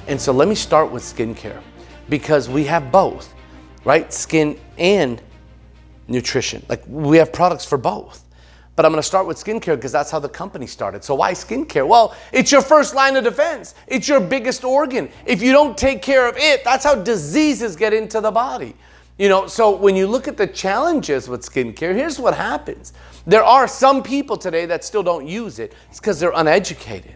And so let me start with skincare, because we have both, right? Skin and nutrition. Like, we have products for both. But I'm going to start with skincare because that's how the company started. So why skincare? Well, it's your first line of defense. It's your biggest organ. If you don't take care of it, that's how diseases get into the body. So when you look at the challenges with skincare, here's what happens. There are some people today that still don't use it. It's because they're uneducated.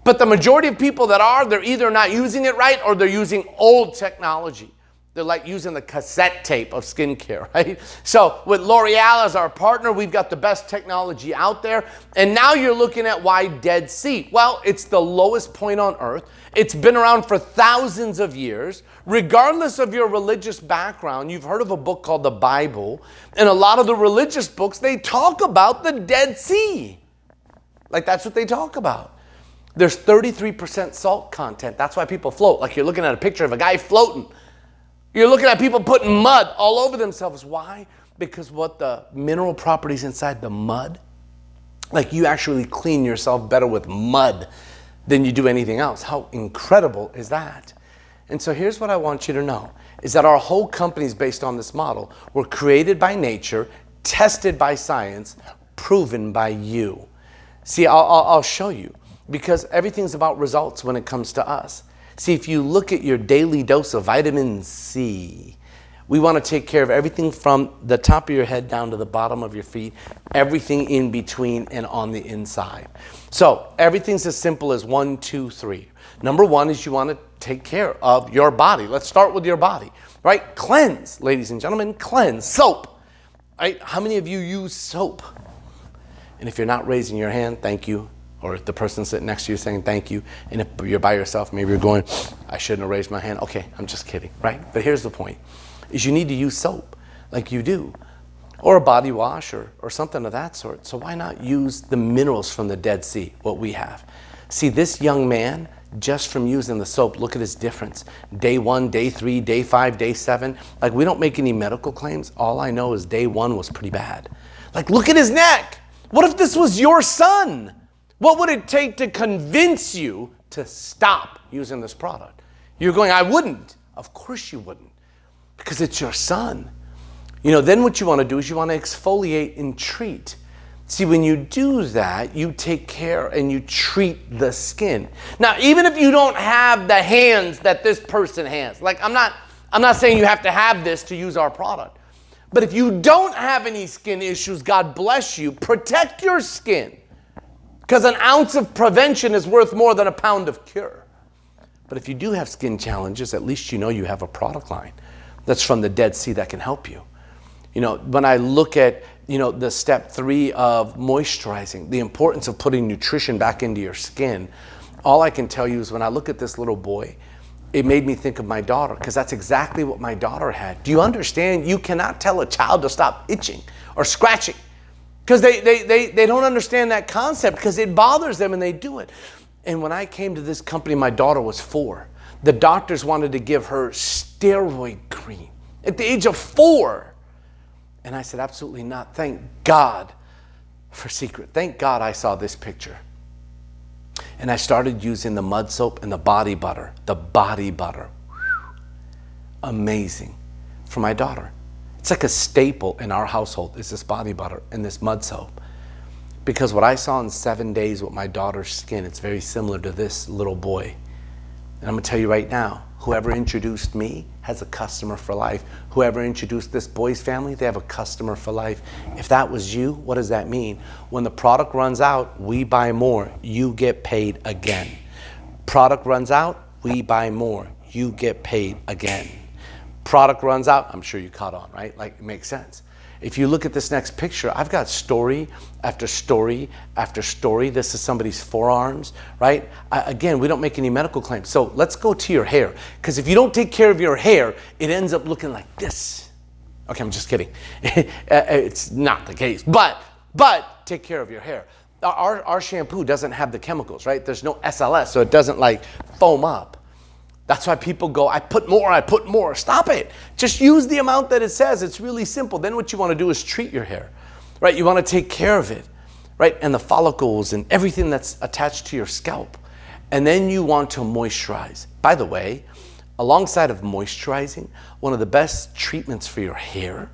But the majority of people that are, they're either not using it right or they're using old technology. They're like using the cassette tape of skincare, right? So with L'Oreal as our partner, we've got the best technology out there. And now you're looking at why Dead Sea. Well, it's the lowest point on earth. It's been around for thousands of years. Regardless of your religious background, you've heard of a book called the Bible. And a lot of the religious books, they talk about the Dead Sea. Like, that's what they talk about. There's 33% salt content. That's why people float. Like, you're looking at a picture of a guy floating. You're looking at people putting mud all over themselves. Why? Because what the mineral properties inside the mud, like, you actually clean yourself better with mud than you do anything else. How incredible is that? And so here's what I want you to know, is that our whole company is based on this model. We're created by nature, tested by science, proven by you. See, I'll show you, because everything's about results when it comes to us. See, if you look at your daily dose of vitamin C, we want to take care of everything from the top of your head down to the bottom of your feet, everything in between and on the inside. So everything's as simple as 1, 2, 3. Number one is you want to take care of your body. Let's start with your body, right? Cleanse, ladies and gentlemen, cleanse. Soap, right? How many of you use soap? And if you're not raising your hand, thank you. Or the person sitting next to you saying thank you. And if you're by yourself, maybe you're going, I shouldn't have raised my hand. Okay, I'm just kidding, right? But here's the point, is you need to use soap like you do. Or a body wash or something of that sort. So why not use the minerals from the Dead Sea, what we have? See, this young man, just from using the soap, look at his difference. Day 1, day 3, day 5, day 7. Like, we don't make any medical claims. All I know is day 1 was pretty bad. Like, look at his neck. What if this was your son? What would it take to convince you to stop using this product? You're going, I wouldn't. Of course you wouldn't, because it's your son. Then what you want to do is you want to exfoliate and treat. See, when you do that, you take care and you treat the skin. Now, even if you don't have the hands that this person has, like, I'm not saying you have to have this to use our product. But if you don't have any skin issues, God bless you, protect your skin. Because an ounce of prevention is worth more than a pound of cure. But if you do have skin challenges, at least you know you have a product line that's from the Dead Sea that can help you. When I look at, the step 3 of moisturizing, the importance of putting nutrition back into your skin, all I can tell you is when I look at this little boy, it made me think of my daughter, because that's exactly what my daughter had. Do you understand? You cannot tell a child to stop itching or scratching. Because they don't understand that concept, because it bothers them and they do it. And when I came to this company, my daughter was 4. The doctors wanted to give her steroid cream at the age of 4. And I said, absolutely not. Thank God for Seacret. Thank God I saw this picture. And I started using the mud soap and the body butter. The body butter. Amazing. For my daughter. It's like a staple in our household is this body butter and this mud soap. Because what I saw in 7 days with my daughter's skin, it's very similar to this little boy. And I'm going to tell you right now, whoever introduced me has a customer for life. Whoever introduced this boy's family, they have a customer for life. If that was you, what does that mean? When the product runs out, we buy more. You get paid again. Product runs out, we buy more. You get paid again. Product runs out, I'm sure you caught on, right? Like, it makes sense. If you look at this next picture, I've got story after story after story. This is somebody's forearms, right? Again, we don't make any medical claims. So let's go to your hair. Because if you don't take care of your hair, it ends up looking like this. Okay, I'm just kidding. It's not the case. But take care of your hair. Our shampoo doesn't have the chemicals, right? There's no SLS, so it doesn't like foam up. That's why people go, I put more. Stop it. Just use the amount that it says. It's really simple. Then what you want to do is treat your hair, right? You want to take care of it, right? And the follicles and everything that's attached to your scalp. And then you want to moisturize. By the way, alongside of moisturizing, one of the best treatments for your hair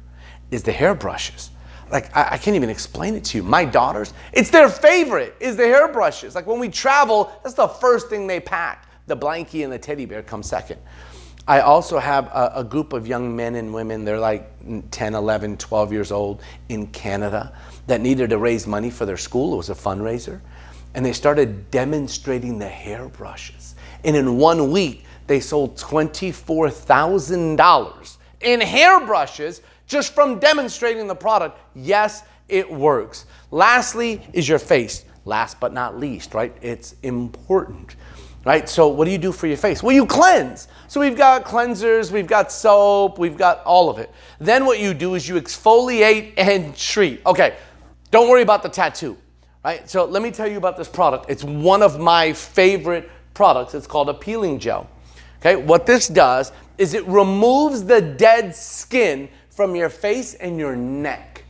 is the hair brushes. Like, I can't even explain it to you. My daughters, it's their favorite, is the hair brushes. Like when we travel, that's the first thing they pack. The blankie and the teddy bear come second. I also have a group of young men and women, they're like 10, 11, 12 years old in Canada that needed to raise money for their school. It was a fundraiser. And they started demonstrating the hair brushes. And in 1 week, they sold $24,000 in hair brushes just from demonstrating the product. Yes, it works. Lastly is your face. Last but not least, right? It's important, right? So what do you do for your face? Well, you cleanse. So we've got cleansers, we've got soap, we've got all of it. Then what you do is you exfoliate and treat. Okay, don't worry about the tattoo, right? So let me tell you about this product. It's one of my favorite products. It's called a peeling gel. Okay, what this does is it removes the dead skin from your face and your neck.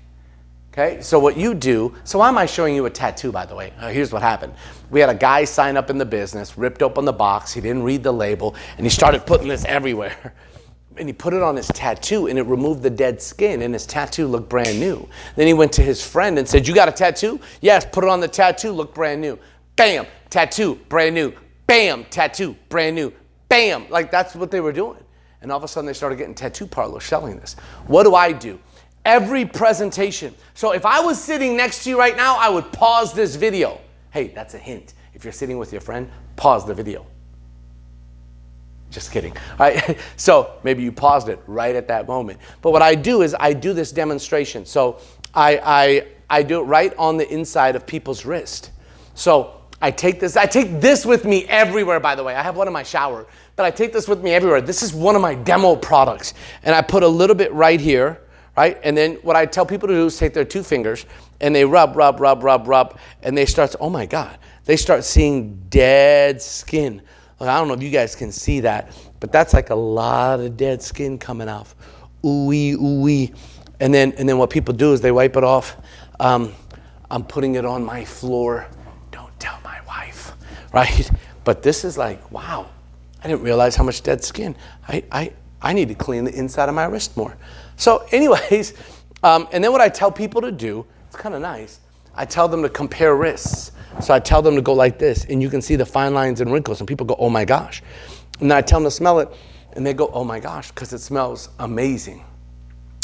Okay, so what you do, so why am I showing you a tattoo, by the way? Here's what happened. We had a guy sign up in the business, ripped open the box, he didn't read the label, and he started putting this everywhere. And he put it on his tattoo, and it removed the dead skin, and his tattoo looked brand new. Then he went to his friend and said, "You got a tattoo?" "Yes," put it on the tattoo, looked brand new. Bam, tattoo, brand new. Bam, tattoo, brand new. Bam, like that's what they were doing. And all of a sudden they started getting tattoo parlors selling this. What do? Every presentation. So if I was sitting next to you right now, I would pause this video. Hey, that's a hint. If you're sitting with your friend, pause the video. Just kidding. All right. So maybe you paused it right at that moment. But what I do is I do this demonstration. So I do it right on the inside of people's wrist. So I take this with me everywhere, by the way. I have one in my shower, but I take this with me everywhere. This is one of my demo products. And I put a little bit right here, right? And then what I tell people to do is take their 2 fingers and they rub, and they start, oh my God, they start seeing dead skin. Like, I don't know if you guys can see that, but that's like a lot of dead skin coming off. Ooh-wee. And then what people do is they wipe it off. I'm putting it on my floor. Tell my wife, right? But this is like, wow, I didn't realize how much dead skin. I need to clean the inside of my wrist more. So anyways, and then what I tell people to do, it's kind of nice. I tell them to compare wrists. So I tell them to go like this, and you can see the fine lines and wrinkles, and people go, oh my gosh. And then I tell them to smell it, and they go, oh my gosh, because it smells amazing,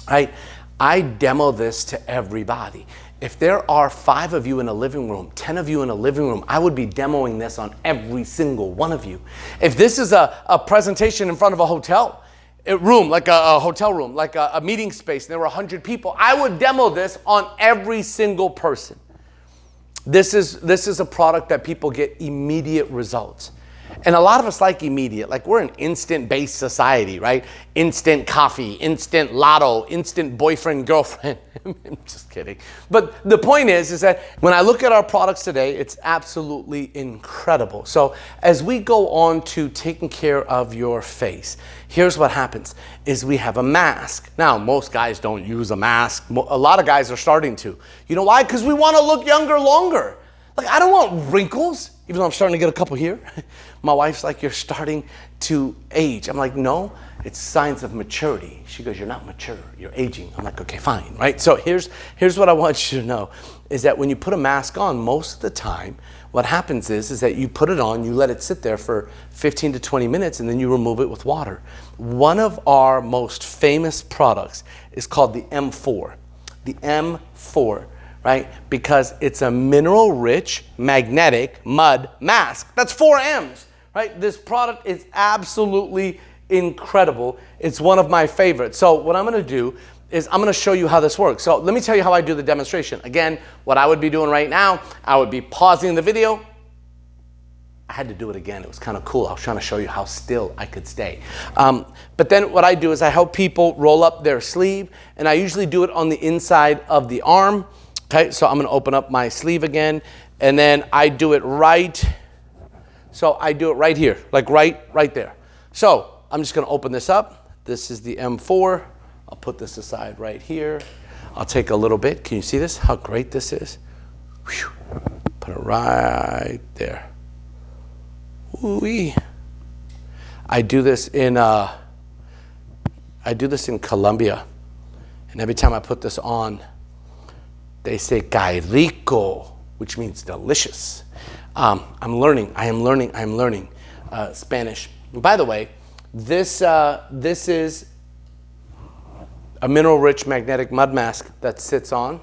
right? I demo this to everybody. If there are 5 of you in a living room, 10 of you in a living room, I would be demoing this on every single one of you. If this is a presentation in front of a hotel room, like a hotel room, like a meeting space, and there were 100 people, I would demo this on every single person. This is a product that people get immediate results. And a lot of us like immediate, like we're an instant-based society, right? Instant coffee, instant lotto, instant boyfriend, girlfriend. I'm just kidding. But the point is that when I look at our products today, it's absolutely incredible. So as we go on to taking care of your face, here's what happens, is we have a mask. Now, most guys don't use a mask. A lot of guys are starting to. You know why? Because we want to look younger longer. Like, I don't want wrinkles, even though I'm starting to get a couple here. My wife's like, you're starting to age. I'm like, no, it's signs of maturity. She goes, you're not mature, you're aging. I'm like, okay, fine, right? So here's what I want you to know, is that when you put a mask on, most of the time, what happens is that you put it on, you let it sit there for 15 to 20 minutes, and then you remove it with water. One of our most famous products is called the M4. The M4. Right? Because it's a mineral-rich, magnetic mud mask. That's 4 M's, right? This product is absolutely incredible. It's one of my favorites. So what I'm gonna do is I'm gonna show you how this works. So let me tell you how I do the demonstration. Again, what I would be doing right now, I would be pausing the video. I had to do it again. It was kind of cool. I was trying to show you how still I could stay. But then what I do is I help people roll up their sleeve, and I usually do it on the inside of the arm. Okay, so I'm gonna open up my sleeve again, and then I do it right, so I do it right here, like right there. So I'm just gonna open this up. This is the M4. I'll put this aside right here. I'll take a little bit. Can you see this? How great this is? Whew. Put it right there. Ooh-wee. I do this in Colombia, and every time I put this on, they say "que rico," which means delicious. I am learning Spanish. And by the way, this is a mineral-rich magnetic mud mask that sits on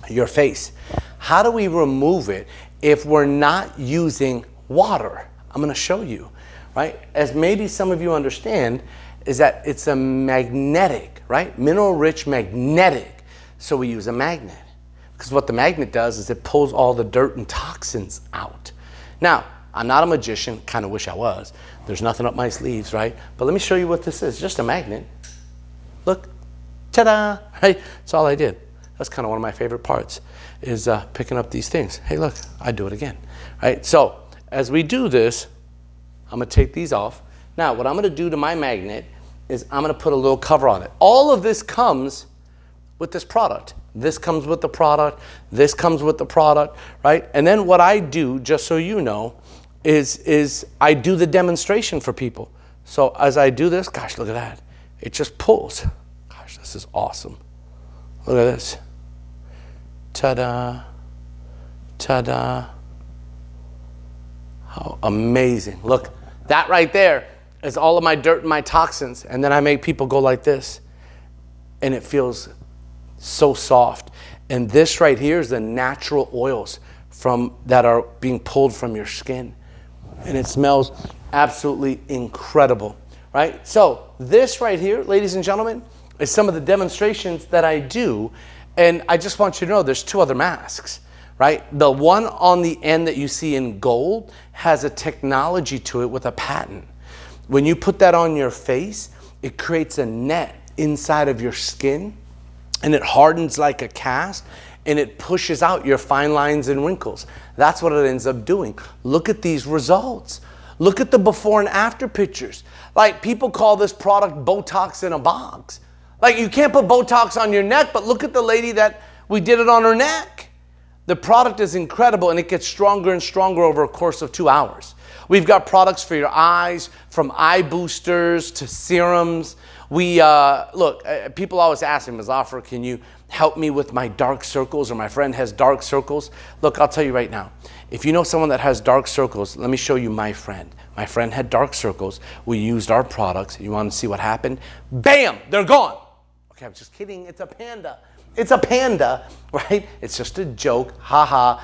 your face. How do we remove it if we're not using water? I'm going to show you, right? As maybe some of you understand, is that it's a magnetic, right? Mineral-rich magnetic. So we use a magnet. Because what the magnet does is it pulls all the dirt and toxins out. Now, I'm not a magician, kind of wish I was. There's nothing up my sleeves, right? But let me show you what this is, just a magnet. Look, ta-da, right? That's all I did. That's kind of one of my favorite parts, is picking up these things. Hey, look, I do it again, right? So as we do this, I'm gonna take these off. Now, what I'm gonna do to my magnet is I'm gonna put a little cover on it. All of this comes with this product. This comes with the product, this comes with the product, right? And then what I do, just so you know, is I do the demonstration for people. So as I do this, gosh, look at that. It just pulls. Gosh, this is awesome. Look at this. Ta-da, ta-da. How amazing. Look, that right there is all of my dirt and my toxins. And then I make people go like this. And it feels so soft. And this right here is the natural oils that are being pulled from your skin. And it smells absolutely incredible, right? So this right here, ladies and gentlemen, is some of the demonstrations that I do. And I just want you to know there's two other masks, right? The one on the end that you see in gold has a technology to it with a patent. When you put that on your face, it creates a net inside of your skin, and it hardens like a cast, and it pushes out your fine lines and wrinkles. That's what it ends up doing. Look at these results. Look at the before and after pictures. Like, people call this product Botox in a box. Like, you can't put Botox on your neck, but look at the lady that we did it on her neck. The product is incredible, and it gets stronger and stronger over a course of 2 hours. We've got products for your eyes, from eye boosters to serums. People always ask me, Muzafer, can you help me with my dark circles, or my friend has dark circles? Look, I'll tell you right now, if you know someone that has dark circles, let me show you my friend. My friend had dark circles. We used our products. You want to see what happened? Bam, they're gone. Okay, I'm just kidding. It's a panda. It's a panda, right? It's just a joke. Ha ha.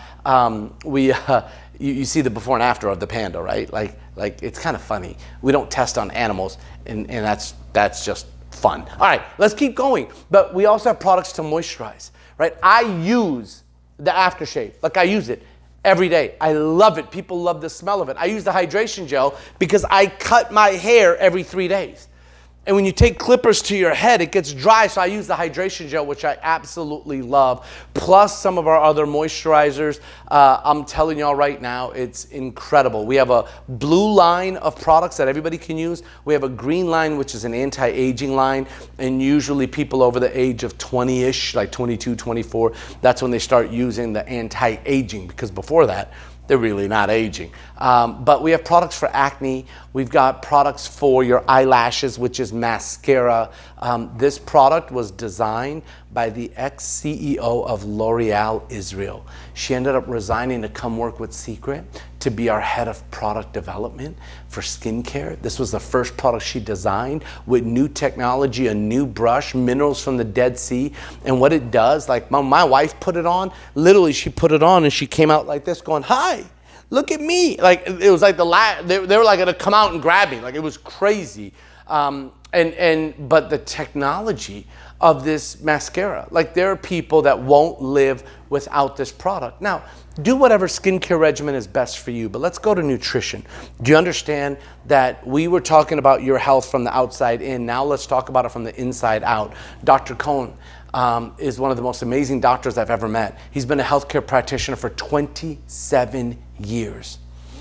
You see the before and after of the panda, right? Like it's kind of funny. We don't test on animals, and that's just fun. All right, let's keep going. But we also have products to moisturize, right? I use the aftershave. Like, I use it every day. I love it. People love the smell of it. I use the hydration gel because I cut my hair every 3 days. And when you take clippers to your head, it gets dry, so I use the hydration gel, which I absolutely love, plus some of our other moisturizers. I'm telling y'all right now, it's incredible. We have a blue line of products that everybody can use. We have a green line, which is an anti-aging line, and usually people over the age of 20-ish, like 22, 24, that's when they start using the anti-aging, because before that, they're really not aging. But we have products for acne. We've got products for your eyelashes, which is mascara. This product was designed by the ex-CEO of L'Oreal Israel. She ended up resigning to come work with Seacret to be our head of product development for skincare. This was the first product she designed with new technology, a new brush, minerals from the Dead Sea. And what it does, like my wife put it on, literally she put it on and she came out like this going, "Hi, look at me." Like, it was like they were like gonna come out and grab me. Like, it was crazy. But the technology of this mascara, like, there are people that won't live without this product. Now, do whatever skincare regimen is best for you, but let's go to nutrition. Do you understand that we were talking about your health from the outside in? Now let's talk about it from the inside out. Dr. Cohn is one of the most amazing doctors I've ever met. He's been a healthcare practitioner for 27 years.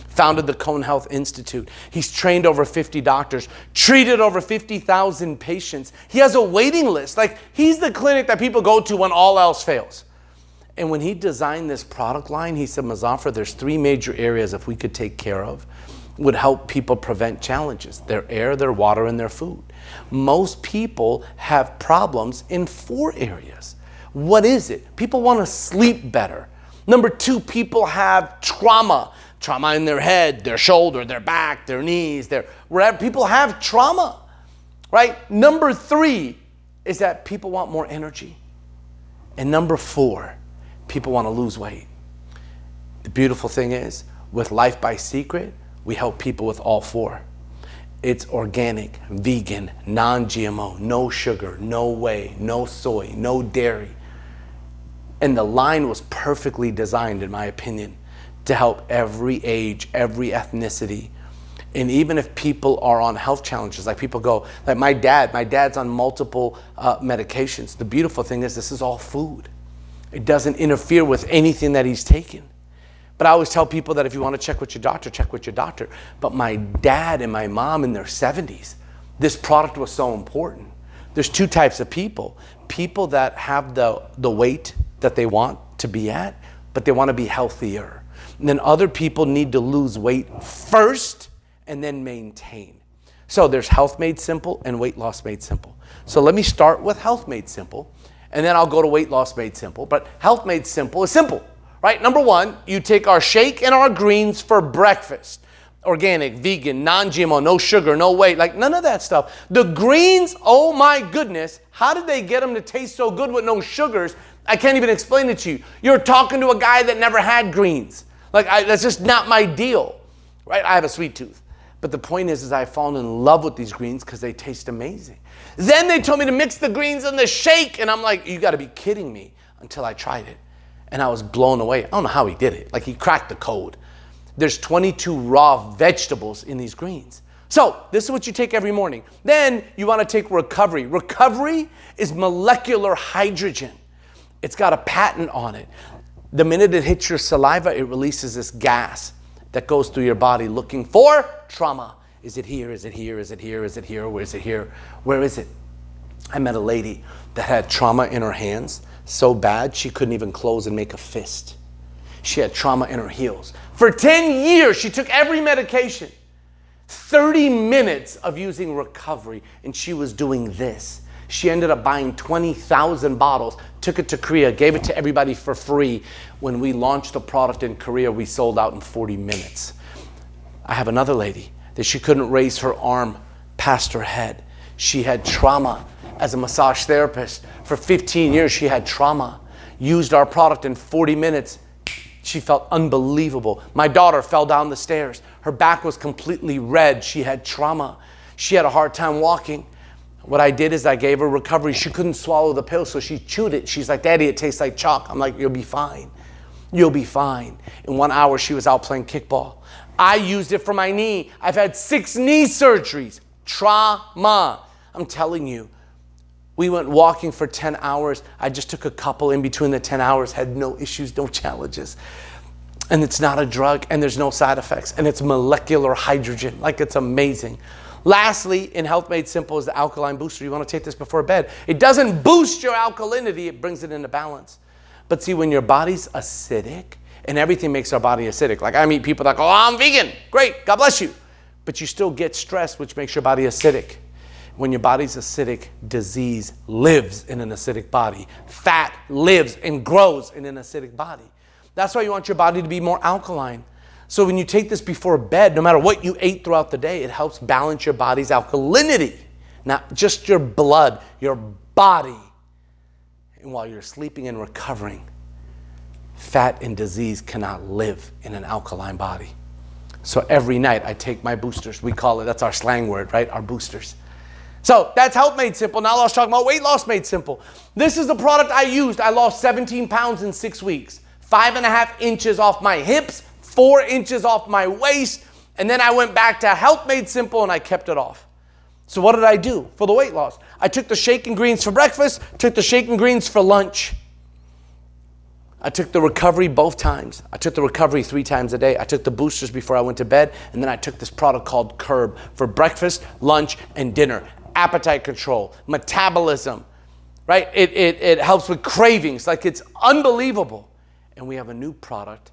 Founded the Cone Health Institute. He's trained over 50 doctors, treated over 50,000 patients. He has a waiting list. Like, he's the clinic that people go to when all else fails. And when he designed this product line, he said, "Muzafer, there's 3 major areas if we could take care of, would help people prevent challenges: their air, their water, and their food. Most people have problems in 4 areas. What is it? People want to sleep better. Number 2, people have trauma in their head, their shoulder, their back, their knees, wherever. People have trauma, right? Number 3 is that people want more energy. And number 4, people want to lose weight. The beautiful thing is, with Life by Seacret, we help people with all 4. It's organic, vegan, non-GMO, no sugar, no whey, no soy, no dairy. And the line was perfectly designed, in my opinion, to help every age, every ethnicity. And even if people are on health challenges, like people go, like my dad's on multiple medications. The beautiful thing is, this is all food. It doesn't interfere with anything that he's taking. But I always tell people that if you want to check with your doctor, check with your doctor. But my dad and my mom in their 70s, this product was so important. There's 2 types of people. People that have the weight that they want to be at, but they want to be healthier. And then other people need to lose weight first and then maintain. So there's health made simple and weight loss made simple. So let me start with health made simple, and then I'll go to weight loss made simple. But health made simple is simple, right? Number 1, you take our shake and our greens for breakfast. Organic, vegan, non-GMO, no sugar, no whey, like none of that stuff. The greens, oh my goodness, how did they get them to taste so good with no sugars? I can't even explain it to you. You're talking to a guy that never had greens. That's just not my deal, right? I have a sweet tooth. But the point is I've fallen in love with these greens because they taste amazing. Then they told me to mix the greens in the shake, and I'm like, you gotta be kidding me, until I tried it. And I was blown away. I don't know how he did it. Like, he cracked the code. There's 22 raw vegetables in these greens. So this is what you take every morning. Then you want to take recovery. Recovery is molecular hydrogen. It's got a patent on it. The minute it hits your saliva, it releases this gas that goes through your body looking for trauma. Is it here? Is it here? Is it here? Is it here? Where is it here? Where is it? I met a lady that had trauma in her hands so bad she couldn't even close and make a fist. She had trauma in her heels. For 10 years, she took every medication. 30 minutes of using recovery, and she was doing this. She ended up buying 20,000 bottles, took it to Korea, gave it to everybody for free. When we launched the product in Korea, we sold out in 40 minutes. I have another lady that she couldn't raise her arm past her head. She had trauma as a massage therapist. For 15 years, she had trauma. Used our product in 40 minutes. She felt unbelievable. My daughter fell down the stairs. Her back was completely red. She had trauma. She had a hard time walking. What I did is I gave her recovery. She couldn't swallow the pill, so she chewed it. She's like, Daddy, it tastes like chalk. I'm like, you'll be fine. You'll be fine. In 1 hour, she was out playing kickball. I used it for my knee. I've had 6 knee surgeries. Trauma. I'm telling you. We went walking for 10 hours. I just took a couple in between the 10 hours, had no issues, no challenges. And it's not a drug, and there's no side effects, and it's molecular hydrogen. Like, it's amazing. Lastly, in Health Made Simple is the alkaline booster. You want to take this before bed. It doesn't boost your alkalinity, it brings it into balance. But see, when your body's acidic, and everything makes our body acidic. Like, I meet people that go, oh, I'm vegan. Great, God bless you. But you still get stressed, which makes your body acidic. When your body's acidic, disease lives in an acidic body. Fat lives and grows in an acidic body. That's why you want your body to be more alkaline. So when you take this before bed, no matter what you ate throughout the day, it helps balance your body's alkalinity. Not just your blood, your body. And while you're sleeping and recovering, fat and disease cannot live in an alkaline body. So every night I take my boosters. We call it, that's our slang word, right? Our boosters. So that's health made simple. Now let's talk about weight loss made simple. This is the product I used. I lost 17 pounds in 6 weeks. 5.5 inches off my hips, 4 inches off my waist. And then I went back to health made simple and I kept it off. So what did I do for the weight loss? I took the shake and greens for breakfast, took the shake and greens for lunch. I took the recovery both times. I took the recovery 3 times a day. I took the boosters before I went to bed. And then I took this product called Curb for breakfast, lunch, and dinner. Appetite control, metabolism, right? It helps with cravings. Like, it's unbelievable. And we have a new product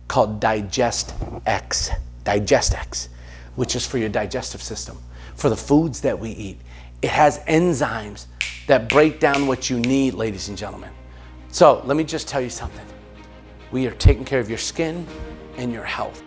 called Digest X. Digest X. which is for your digestive system, for the foods that we eat. It has enzymes that break down what you need, ladies and gentlemen. So let me just tell you something. We are taking care of your skin and your health.